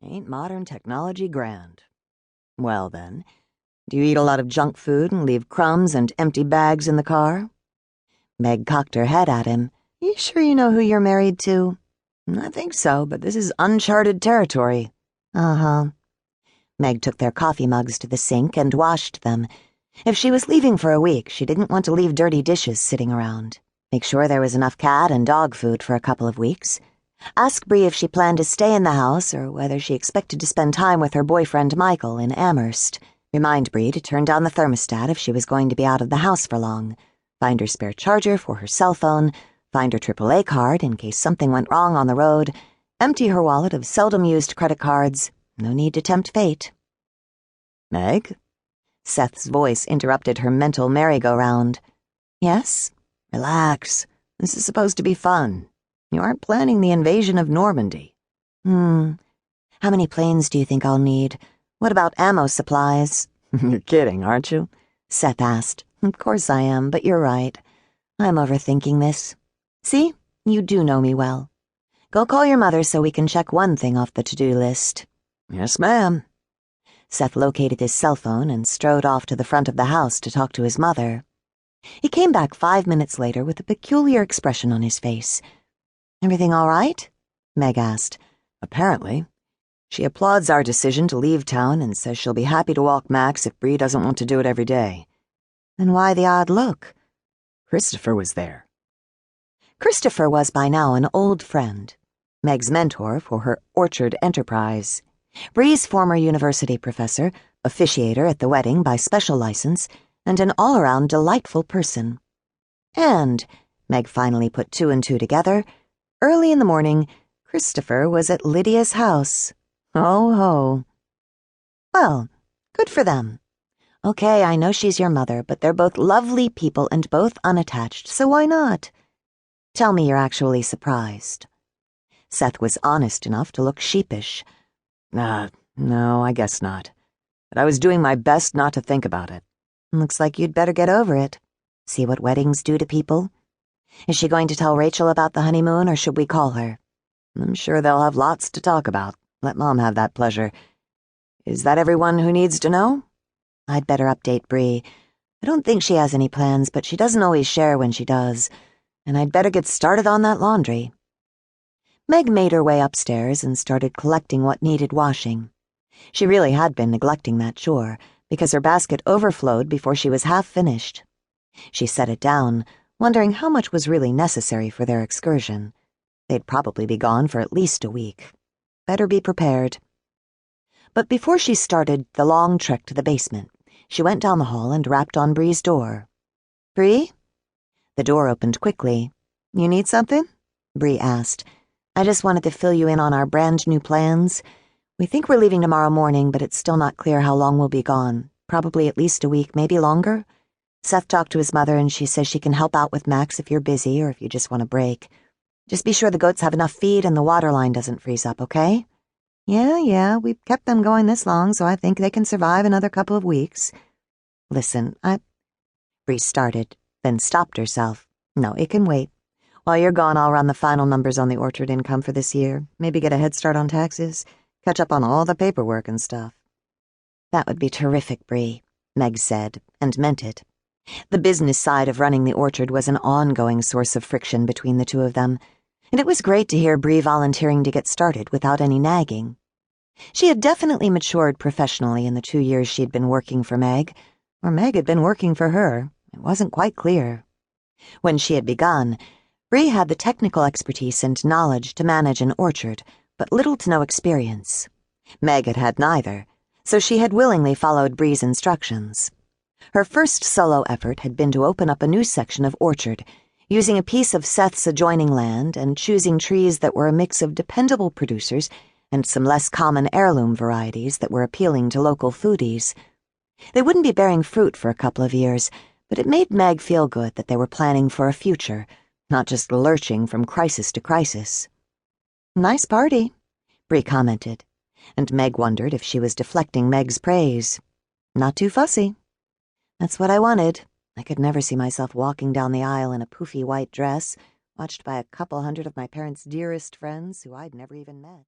Ain't modern technology grand? Well then, do you eat a lot of junk food and leave crumbs and empty bags in the car? Meg cocked her head at him. You sure you know who you're married to? I think so, but this is uncharted territory. Uh-huh. Meg took their coffee mugs to the sink and washed them. If she was leaving for a week, she didn't want to leave dirty dishes sitting around. Make sure there was enough cat and dog food for a couple of weeks. Ask Bree if she planned to stay in the house or whether she expected to spend time with her boyfriend Michael in Amherst. Remind Bree to turn down the thermostat if she was going to be out of the house for long. Find her spare charger for her cell phone. Find her AAA card in case something went wrong on the road. Empty her wallet of seldom-used credit cards. No need to tempt fate. Meg? Seth's voice interrupted her mental merry-go-round. Yes? Relax. This is supposed to be fun. You aren't planning the invasion of Normandy. How many planes do you think I'll need? What about ammo supplies? You're kidding, aren't you? Seth asked. Of course I am, but you're right. I'm overthinking this. See? You do know me well. Go call your mother so we can check one thing off the to-do list. Yes, ma'am. Seth located his cell phone and strode off to the front of the house to talk to his mother. He came back 5 minutes later with a peculiar expression on his face. Everything all right? Meg asked. Apparently. She applauds our decision to leave town and says she'll be happy to walk Max if Bree doesn't want to do it every day. Then why the odd look? Christopher was there. Christopher was by now an old friend, Meg's mentor for her orchard enterprise, Bree's former university professor, officiator at the wedding by special license, and an all-around delightful person. And, Meg finally put two and two together, early in the morning, Christopher was at Lydia's house. Ho ho. Well, good for them. Okay, I know she's your mother, but they're both lovely people and both unattached, so why not? Tell me you're actually surprised. Seth was honest enough to look sheepish. No, I guess not. But I was doing my best not to think about it. Looks like you'd better get over it. See what weddings do to people? Is she going to tell Rachel about the honeymoon, or should we call her? I'm sure they'll have lots to talk about. Let Mom have that pleasure. Is that everyone who needs to know? I'd better update Bree. I don't think she has any plans, but she doesn't always share when she does. And I'd better get started on that laundry. Meg made her way upstairs and started collecting what needed washing. She really had been neglecting that chore, because her basket overflowed before she was half finished. She set it down, wondering how much was really necessary for their excursion. They'd probably be gone for at least a week. Better be prepared. But before she started the long trek to the basement, she went down the hall and rapped on Bree's door. Bree? The door opened quickly. You need something? Bree asked. I just wanted to fill you in on our brand new plans. We think we're leaving tomorrow morning, but it's still not clear how long we'll be gone. Probably at least a week, maybe longer. Seth talked to his mother and she says she can help out with Max if you're busy or if you just want a break. Just be sure the goats have enough feed and the water line doesn't freeze up, okay? Yeah, we've kept them going this long, so I think they can survive another couple of weeks. Listen, Bree started, then stopped herself. No, it can wait. While you're gone, I'll run the final numbers on the orchard income for this year, maybe get a head start on taxes, catch up on all the paperwork and stuff. That would be terrific, Bree, Meg said, and meant it. The business side of running the orchard was an ongoing source of friction between the two of them, and it was great to hear Bree volunteering to get started without any nagging. She had definitely matured professionally in the 2 years she'd been working for Meg, or Meg had been working for her. It wasn't quite clear. When she had begun, Bree had the technical expertise and knowledge to manage an orchard, but little to no experience. Meg had had neither, so she had willingly followed Bree's instructions. Her first solo effort had been to open up a new section of orchard, using a piece of Seth's adjoining land and choosing trees that were a mix of dependable producers and some less common heirloom varieties that were appealing to local foodies. They wouldn't be bearing fruit for a couple of years, but it made Meg feel good that they were planning for a future, not just lurching from crisis to crisis. Nice party, Bree commented, and Meg wondered if she was deflecting Meg's praise. Not too fussy. That's what I wanted. I could never see myself walking down the aisle in a poofy white dress, watched by a couple hundred of my parents' dearest friends who I'd never even met.